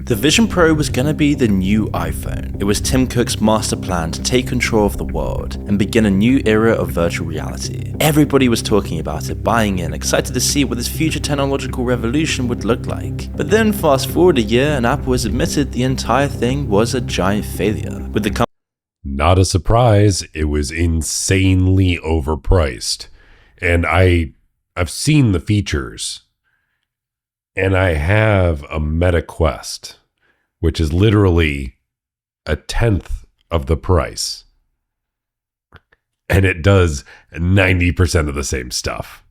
The Vision Pro was gonna be the new iPhone. It was Tim Cook's master plan to take control of the world and begin a new era of virtual reality. Everybody was talking about it, buying in, excited to see what this future technological revolution would look like. But then fast forward a year and Apple has admitted the entire thing was a giant failure. With the Not a surprise, it was insanely overpriced. And I've seen the features. And I have a Meta Quest, which is literally 1/10 of the price. And it does 90% of the same stuff.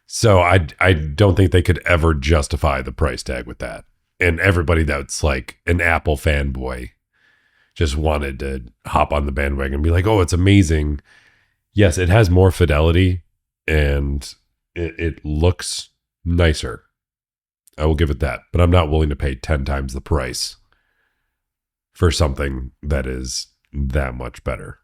So I don't think they could ever justify the price tag with that. And everybody that's like an Apple fanboy just wanted to hop on the bandwagon and be like, oh, it's amazing. Yes, it has more fidelity and it looks nicer. I will give it that, but I'm not willing to pay 10 times the price for something that is that much better.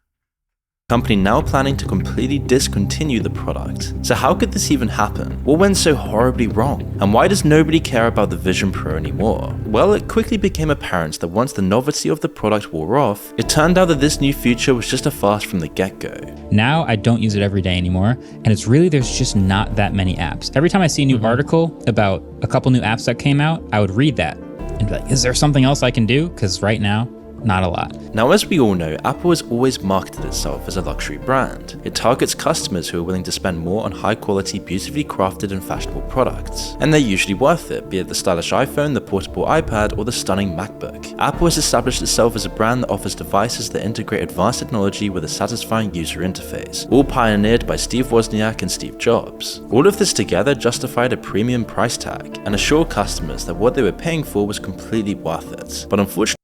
company now planning to completely discontinue the product. So how could this even happen? What went so horribly wrong? And why does nobody care about the Vision Pro anymore? Well, it quickly became apparent that once the novelty of the product wore off, it turned out that this new feature was just a farce from the get-go. Now I don't use it every day anymore, and it's really, there's just not that many apps. Every time I see a new article about a couple new apps that came out, I would read that and be like, is there something else I can do? Because right now, not a lot. Now, as we all know, Apple has always marketed itself as a luxury brand. It targets customers who are willing to spend more on high quality, beautifully crafted and fashionable products. And they're usually worth it, be it the stylish iPhone, the portable iPad, or the stunning MacBook. Apple has established itself as a brand that offers devices that integrate advanced technology with a satisfying user interface, all pioneered by Steve Wozniak and Steve Jobs. All of this together justified a premium price tag and assured customers that what they were paying for was completely worth it. But unfortunately,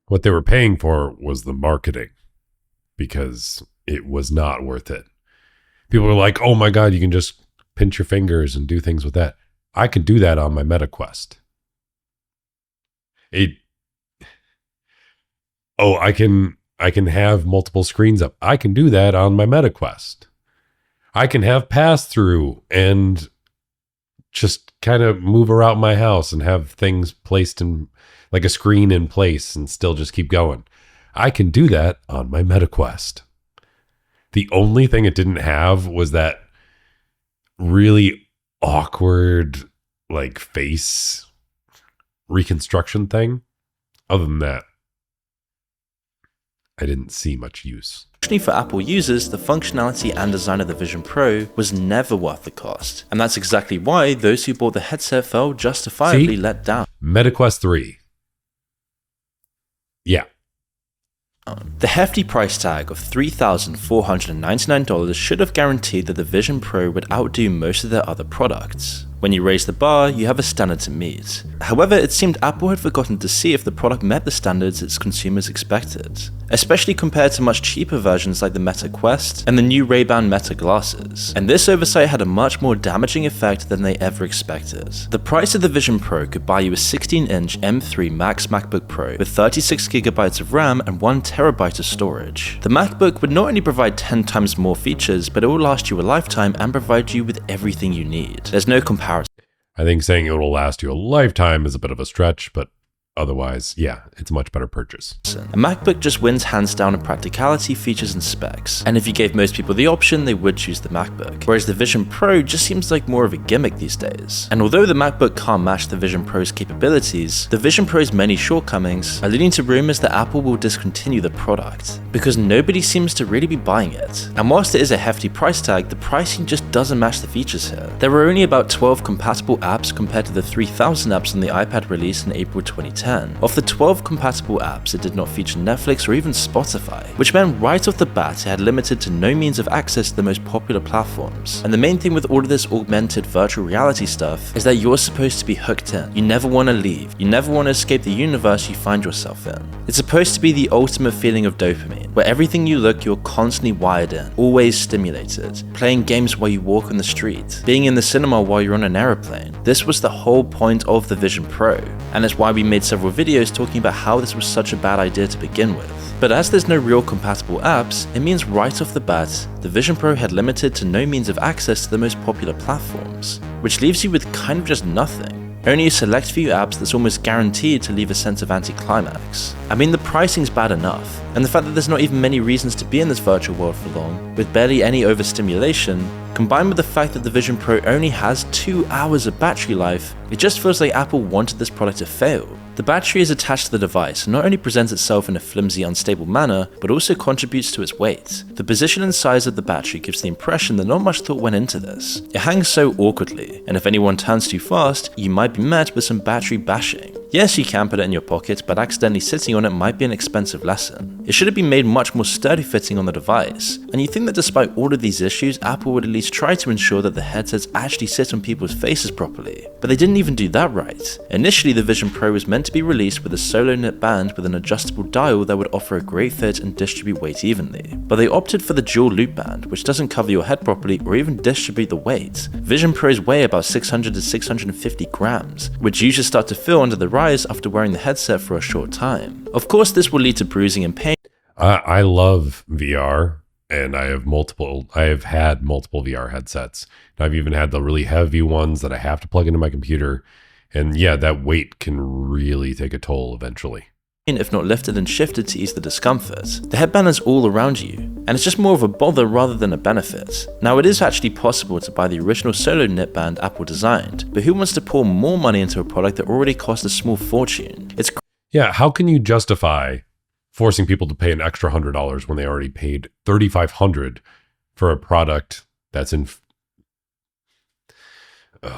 What they were paying for was the marketing, because it was not worth it. People were like, oh my God, you can just pinch your fingers and do things with that. I can do that on my Meta Quest. I can have multiple screens up. I can do that on my Meta Quest. I can have pass-through and just kind of move around my house and have things placed in like a screen in place and still just keep going. I can do that on my Meta Quest. The only thing it didn't have was that really awkward like face reconstruction thing. Other than that, I didn't see much use. Fortunately for Apple users, the functionality and design of the Vision Pro was never worth the cost. And that's exactly why those who bought the headset felt justifiably let down. Meta Quest 3. Yeah. The hefty price tag of $3,499 should have guaranteed that the Vision Pro would outdo most of their other products. When you raise the bar, you have a standard to meet. However, it seemed Apple had forgotten to see if the product met the standards its consumers expected, especially compared to much cheaper versions like the Meta Quest and the new Ray-Ban Meta glasses. And this oversight had a much more damaging effect than they ever expected. The price of the Vision Pro could buy you a 16-inch M3 Max MacBook Pro with 36GB of RAM and 1TB of storage. The MacBook would not only provide 10 times more features, but it will last you a lifetime and provide you with everything you need. There's no comparison. I think saying it will last you a lifetime is a bit of a stretch, but otherwise, yeah, it's a much better purchase. A MacBook just wins hands down in practicality, features, and specs. And if you gave most people the option, they would choose the MacBook. Whereas the Vision Pro just seems like more of a gimmick these days. And although the MacBook can't match the Vision Pro's capabilities, the Vision Pro's many shortcomings are leading to rumors that Apple will discontinue the product, because nobody seems to really be buying it. And whilst it is a hefty price tag, the pricing just doesn't match the features here. There were only about 12 compatible apps compared to the 3,000 apps on the iPad released in April 2010. Of the 12 compatible apps, it did not feature Netflix or even Spotify, which meant right off the bat it had limited to no means of access to the most popular platforms. And the main thing with all of this augmented virtual reality stuff is that you're supposed to be hooked in. You never want to leave. You never want to escape the universe you find yourself in. It's supposed to be the ultimate feeling of dopamine, where everything you look, you're constantly wired in, always stimulated, playing games while you walk on the street, being in the cinema while you're on an aeroplane. This was the whole point of the Vision Pro, and it's why we made several videos talking about how this was such a bad idea to begin with. But as there's no real compatible apps, it means right off the bat, the Vision Pro had limited to no means of access to the most popular platforms, which leaves you with kind of just nothing. Only a select few apps that's almost guaranteed to leave a sense of anticlimax. I mean, the pricing's bad enough, and the fact that there's not even many reasons to be in this virtual world for long, with barely any overstimulation, combined with the fact that the Vision Pro only has 2 hours of battery life, it just feels like Apple wanted this product to fail. The battery is attached to the device and not only presents itself in a flimsy, unstable manner, but also contributes to its weight. The position and size of the battery gives the impression that not much thought went into this. It hangs so awkwardly, and if anyone turns too fast, you might be met with some battery bashing. Yes, you can put it in your pocket, but accidentally sitting on it might be an expensive lesson. It should have been made much more sturdy fitting on the device, and you'd think that despite all of these issues, Apple would at least try to ensure that the headsets actually sit on people's faces properly. But they didn't even do that right. Initially, the Vision Pro was meant to be released with a solo knit band with an adjustable dial that would offer a great fit and distribute weight evenly. But they opted for the dual loop band, which doesn't cover your head properly or even distribute the weight. Vision Pros weigh about 600 to 650 grams, which users start to feel under the rise after wearing the headset for a short time. Of course, this will lead to bruising and pain. I love VR, and I have had multiple VR headsets. I've even had the really heavy ones that I have to plug into my computer. And yeah, that weight can really take a toll eventually. If not lifted and shifted to ease the discomfort. The headband is all around you, and it's just more of a bother rather than a benefit. Now, it is actually possible to buy the original solo knit band Apple designed, but who wants to pour more money into a product that already cost a small fortune? Yeah, how can you justify forcing people to pay an extra $100 when they already paid $3,500 for a product that's in... it's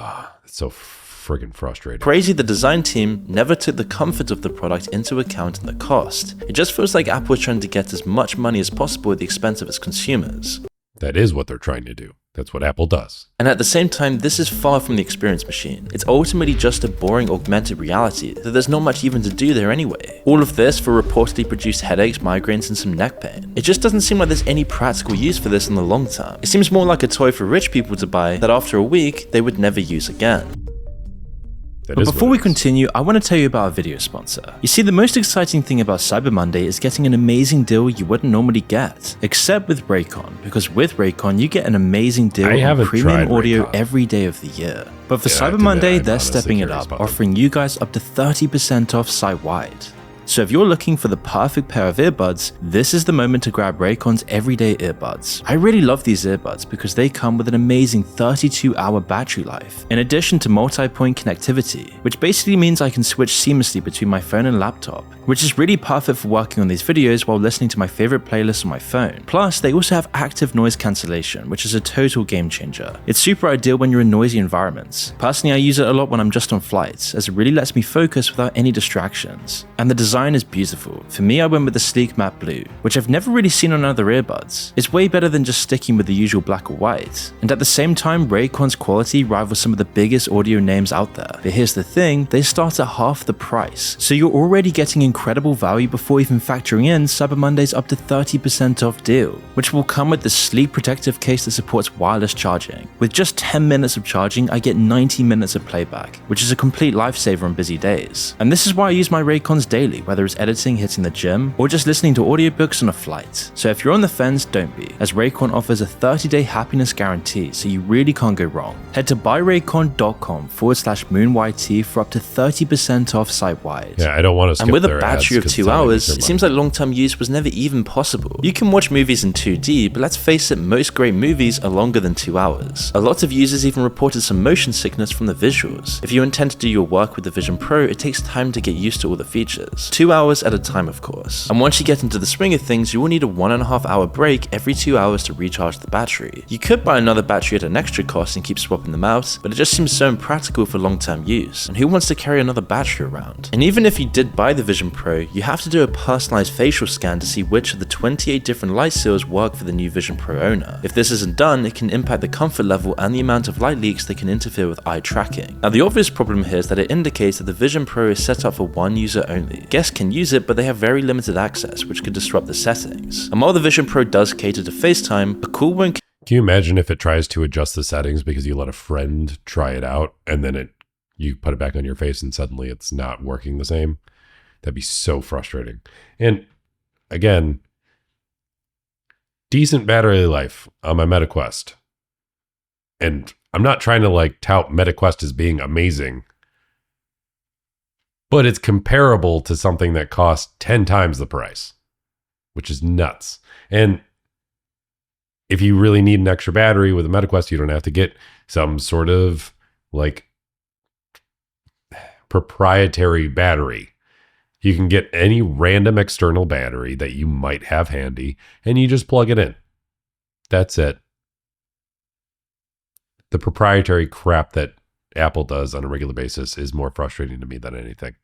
so friggin' frustrating. Crazy the design team never took the comfort of the product into account in the cost. It just feels like Apple is trying to get as much money as possible at the expense of its consumers. That is what they're trying to do. That's what Apple does. And at the same time, this is far from the experience machine. It's ultimately just a boring augmented reality that there's not much even to do there anyway. All of this for reportedly produced headaches, migraines, and some neck pain. It just doesn't seem like there's any practical use for this in the long term. It seems more like a toy for rich people to buy that after a week, they would never use again. But before we continue, I want to tell you about our video sponsor. You see, the most exciting thing about Cyber Monday is getting an amazing deal you wouldn't normally get, except with Raycon, because with Raycon you get an amazing deal on premium audio every day of the year. But for Cyber Monday, they're stepping it up, offering you guys up to 30% off site-wide. So if you're looking for the perfect pair of earbuds, this is the moment to grab Raycon's everyday earbuds. I really love these earbuds because they come with an amazing 32-hour battery life, in addition to multi-point connectivity, which basically means I can switch seamlessly between my phone and laptop, which is really perfect for working on these videos while listening to my favorite playlists on my phone. Plus, they also have active noise cancellation, which is a total game changer. It's super ideal when you're in noisy environments. Personally, I use it a lot when I'm just on flights, as it really lets me focus without any distractions. And the design is beautiful. For me, I went with the sleek matte blue, which I've never really seen on other earbuds. It's way better than just sticking with the usual black or white. And at the same time, Raycon's quality rivals some of the biggest audio names out there. But here's the thing, they start at half the price. So you're already getting incredible value before even factoring in Cyber Monday's up to 30% off deal, which will come with the sleek protective case that supports wireless charging. With just 10 minutes of charging, I get 90 minutes of playback, which is a complete lifesaver on busy days. And this is why I use my Raycons daily, whether it's editing, hitting the gym, or just listening to audiobooks on a flight. So if you're on the fence, don't be, as Raycon offers a 30-day happiness guarantee, so you really can't go wrong. Head to buyraycon.com/moonyt for up to 30% off site-wide. Yeah, I don't want to skip. And with a battery of 2 hours, it seems like long-term use was never even possible. You can watch movies in 2D, but let's face it, most great movies are longer than 2 hours. A lot of users even reported some motion sickness from the visuals. If you intend to do your work with the Vision Pro, it takes time to get used to all the features. 2 hours at a time, of course. And once you get into the swing of things, you will need a 1.5 hour break every 2 hours to recharge the battery. You could buy another battery at an extra cost and keep swapping them out, but it just seems so impractical for long-term use, and who wants to carry another battery around? And even if you did buy the Vision Pro, you have to do a personalized facial scan to see which of the 28 different light seals work for the new Vision Pro owner. If this isn't done, it can impact the comfort level and the amount of light leaks that can interfere with eye tracking. Now, the obvious problem here is that it indicates that the Vision Pro is set up for one user only. Guests can use it, but they have very limited access, which could disrupt the settings. And while the Vision Pro does cater to FaceTime, a cool one. Can you imagine if it tries to adjust the settings because you let a friend try it out and then you put it back on your face and suddenly it's not working the same? That'd be so frustrating. And again, decent battery life on my MetaQuest. And I'm not trying to tout MetaQuest as being amazing, but it's comparable to something that costs 10 times the price, which is nuts. And if you really need an extra battery with a MetaQuest, you don't have to get some sort of like proprietary battery. You can get any random external battery that you might have handy, and you just plug it in. That's it. The proprietary crap that Apple does on a regular basis is more frustrating to me than anything.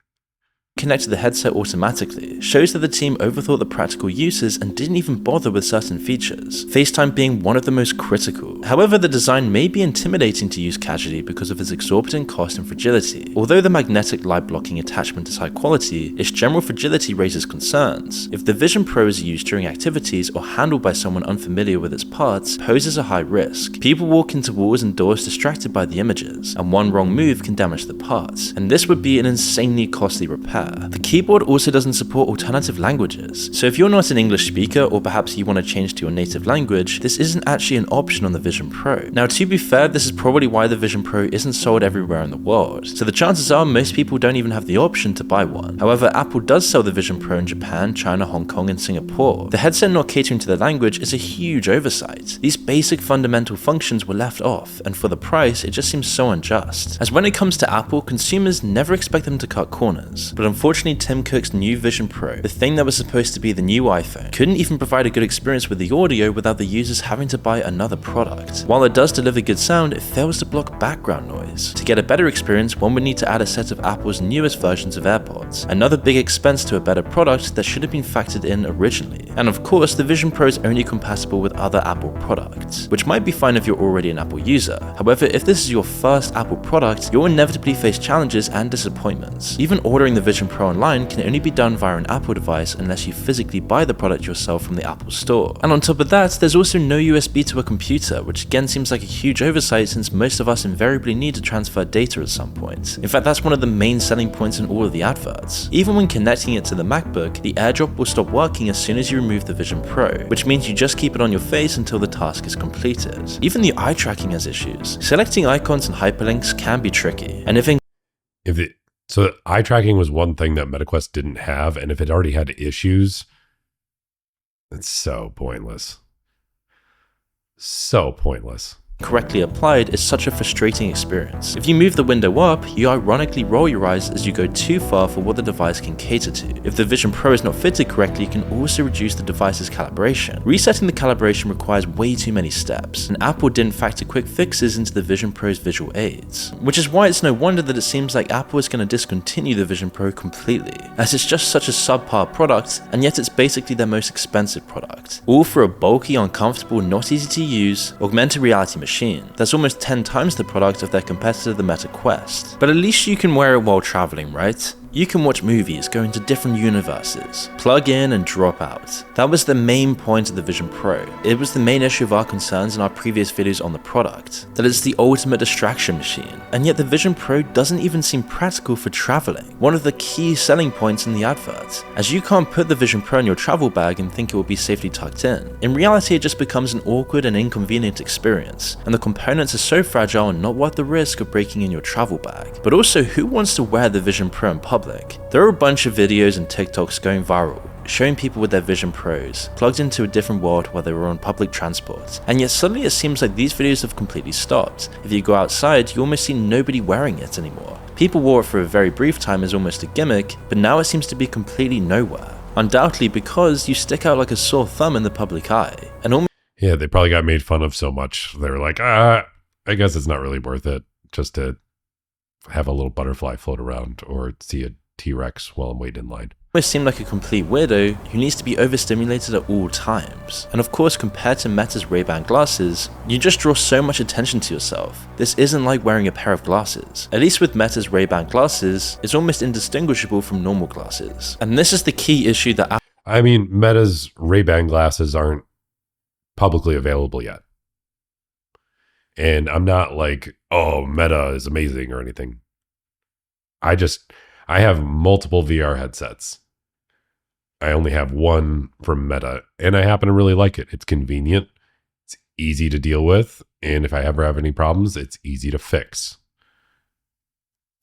Connect the headset automatically shows that the team overthought the practical uses and didn't even bother with certain features, FaceTime being one of the most critical. However, the design may be intimidating to use casually because of its exorbitant cost and fragility. Although the magnetic light blocking attachment is high quality, its general fragility raises concerns. If the Vision Pro is used during activities or handled by someone unfamiliar with its parts, it poses a high risk. People walk into walls and doors distracted by the images, and one wrong move can damage the parts, and this would be an insanely costly repair. The keyboard also doesn't support alternative languages, so if you're not an English speaker or perhaps you want to change to your native language, this isn't actually an option on the Vision Pro. Now, to be fair, this is probably why the Vision Pro isn't sold everywhere in the world, so the chances are most people don't even have the option to buy one. However, Apple does sell the Vision Pro in Japan, China, Hong Kong, and Singapore. The headset not catering to the language is a huge oversight. These basic fundamental functions were left off, and for the price, it just seems so unjust. As when it comes to Apple, consumers never expect them to cut corners, but unfortunately Tim Cook's new Vision Pro, the thing that was supposed to be the new iPhone, couldn't even provide a good experience with the audio without the users having to buy another product. While it does deliver good sound, it fails to block background noise. To get a better experience, one would need to add a set of Apple's newest versions of AirPods, another big expense to a better product that should have been factored in originally. And of course, the Vision Pro is only compatible with other Apple products, which might be fine if you're already an Apple user. However, if this is your first Apple product, you'll inevitably face challenges and disappointments. Even ordering the Vision Pro online can only be done via an Apple device unless you physically buy the product yourself from the Apple Store. And on top of that, there's also no USB to a computer, which again seems like a huge oversight since most of us invariably need to transfer data at some point. In fact, that's one of the main selling points in all of the adverts. Even when connecting it to the MacBook, the AirDrop will stop working as soon as you remove the Vision Pro, which means you just keep it on your face until the task is completed. Even the eye tracking has issues. Selecting icons and hyperlinks can be tricky, and So eye tracking was one thing that MetaQuest didn't have, and if it already had issues, it's so pointless. So pointless. Correctly applied is such a frustrating experience. If you move the window up, you ironically roll your eyes as you go too far for what the device can cater to. If the Vision Pro is not fitted correctly, it can also reduce the device's calibration. Resetting the calibration requires way too many steps, and Apple didn't factor quick fixes into the Vision Pro's visual aids. Which is why it's no wonder that it seems like Apple is going to discontinue the Vision Pro completely, as it's just such a subpar product, and yet it's basically their most expensive product. All for a bulky, uncomfortable, not easy to use, augmented reality machine that's almost 10 times the product of their competitor, the Meta Quest. But at least you can wear it while traveling, right? You can watch movies, go into different universes, plug in and drop out. That was the main point of the Vision Pro. It was the main issue of our concerns in our previous videos on the product, that it's the ultimate distraction machine. And yet the Vision Pro doesn't even seem practical for traveling, one of the key selling points in the advert, as you can't put the Vision Pro in your travel bag and think it will be safely tucked in. In reality, it just becomes an awkward and inconvenient experience, and the components are so fragile and not worth the risk of breaking in your travel bag. But also, who wants to wear the Vision Pro in public? There are a bunch of videos and TikToks going viral, showing people with their Vision Pros plugged into a different world while they were on public transport, and yet suddenly it seems like these videos have completely stopped. If you go outside, you almost see nobody wearing it anymore. People wore it for a very brief time as almost a gimmick, but now it seems to be completely nowhere. Undoubtedly because you stick out like a sore thumb in the public eye, and almost Yeah, they probably got made fun of so much. They were like, I guess it's not really worth it just to have a little butterfly float around or see a T-Rex while I'm waiting in line. seem like a complete weirdo who needs to be overstimulated at all times. And of course, compared to Meta's Ray-Ban glasses, you just draw so much attention to yourself. This isn't like wearing a pair of glasses. At least with Meta's Ray-Ban glasses, it's almost indistinguishable from normal glasses. And this is the key issue that I mean, Meta's Ray-Ban glasses aren't publicly available yet. And I'm not like, oh, Meta is amazing or anything. I have multiple VR headsets. I only have one from Meta, and I happen to really like it. It's convenient. It's easy to deal with. And if I ever have any problems, it's easy to fix.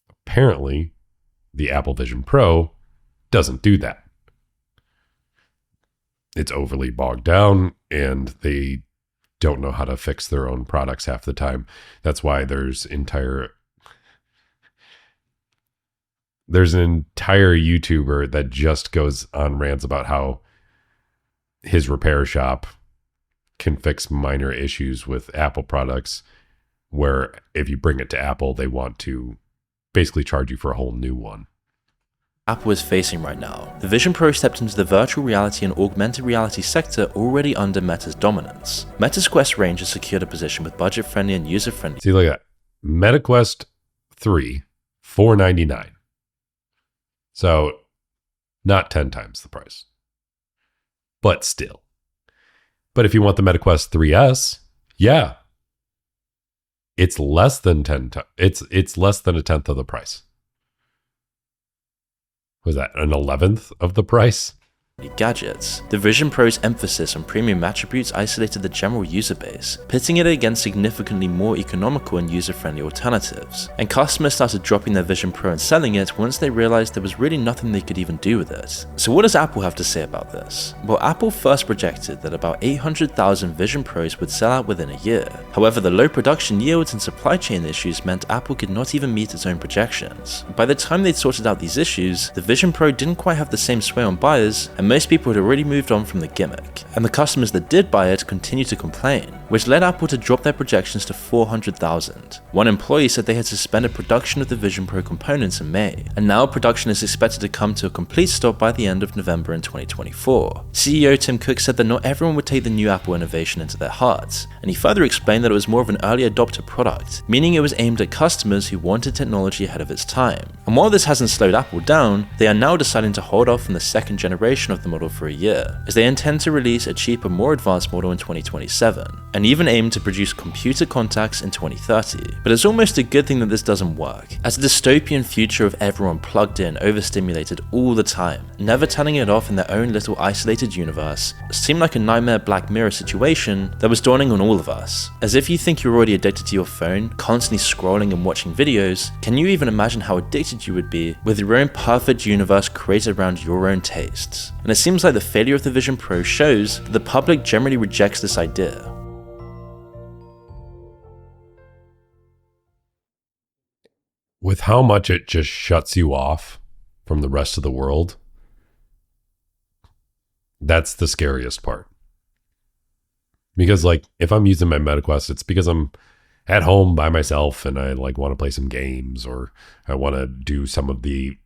Apparently, the Apple Vision Pro doesn't do that. It's overly bogged down, and they don't know how to fix their own products half the time. That's why there's an entire YouTuber that just goes on rants about how his repair shop can fix minor issues with Apple products, where if you bring it to Apple, they want to basically charge you for a whole new one. Apple is facing right now. The Vision Pro stepped into the virtual reality and augmented reality sector already under Meta's dominance. Meta's Quest range has secured a position with budget-friendly and user-friendly. See, look at that. Meta Quest 3, $499. So, not 10 times the price. But still. But if you want the Meta Quest 3S, yeah. It's less than it's less than a tenth of the price. Was that an 11th of the price? Gadgets. The Vision Pro's emphasis on premium attributes isolated the general user base, pitting it against significantly more economical and user-friendly alternatives. And customers started dropping their Vision Pro and selling it once they realized there was really nothing they could even do with it. So what does Apple have to say about this? Well, Apple first projected that about 800,000 Vision Pros would sell out within a year. However, the low production yields and supply chain issues meant Apple could not even meet its own projections. By the time they'd sorted out these issues, the Vision Pro didn't quite have the same sway on buyers, and most people had already moved on from the gimmick, and the customers that did buy it continued to complain, which led Apple to drop their projections to 400,000. One employee said they had suspended production of the Vision Pro components in May, and now production is expected to come to a complete stop by the end of November in 2024. CEO Tim Cook said that not everyone would take the new Apple innovation into their hearts, and he further explained that it was more of an early adopter product, meaning it was aimed at customers who wanted technology ahead of its time. And while this hasn't slowed Apple down, they are now deciding to hold off on the second generation of the model for a year, as they intend to release a cheaper, more advanced model in 2027, and even aim to produce computer contacts in 2030. But it's almost a good thing that this doesn't work, as the dystopian future of everyone plugged in, overstimulated all the time, never turning it off in their own little isolated universe, seemed like a nightmare Black Mirror situation that was dawning on all of us. As if you think you're already addicted to your phone, constantly scrolling and watching videos, can you even imagine how addicted you would be with your own perfect universe created around your own tastes? And it seems like the failure of the Vision Pro shows that the public generally rejects this idea. With how much it just shuts you off from the rest of the world, that's the scariest part. Because like if I'm using my MetaQuest, it's because I'm at home by myself and I like want to play some games, or I want to do some of the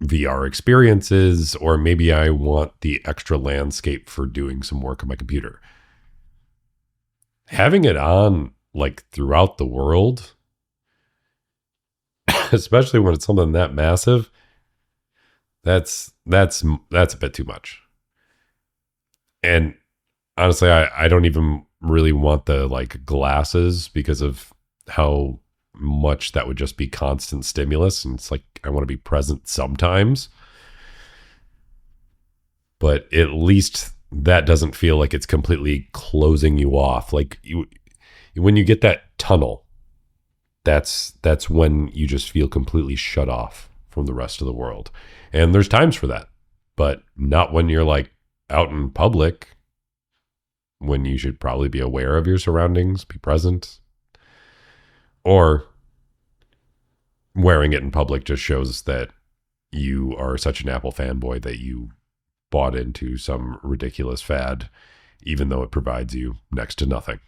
VR experiences, or maybe I want the extra landscape for doing some work on my computer. Having it on like throughout the world, especially when it's something that massive, that's a bit too much. And honestly, I don't even really want the like glasses because of how much that would just be constant stimulus, and it's like I want to be present sometimes, but at least that doesn't feel like it's completely closing you off. Like when you get that tunnel, that's when you just feel completely shut off from the rest of the world. And there's times for that, but not when you're like out in public, when you should probably be aware of your surroundings, be present. Or wearing it in public just shows that you are such an Apple fanboy that you bought into some ridiculous fad, even though it provides you next to nothing.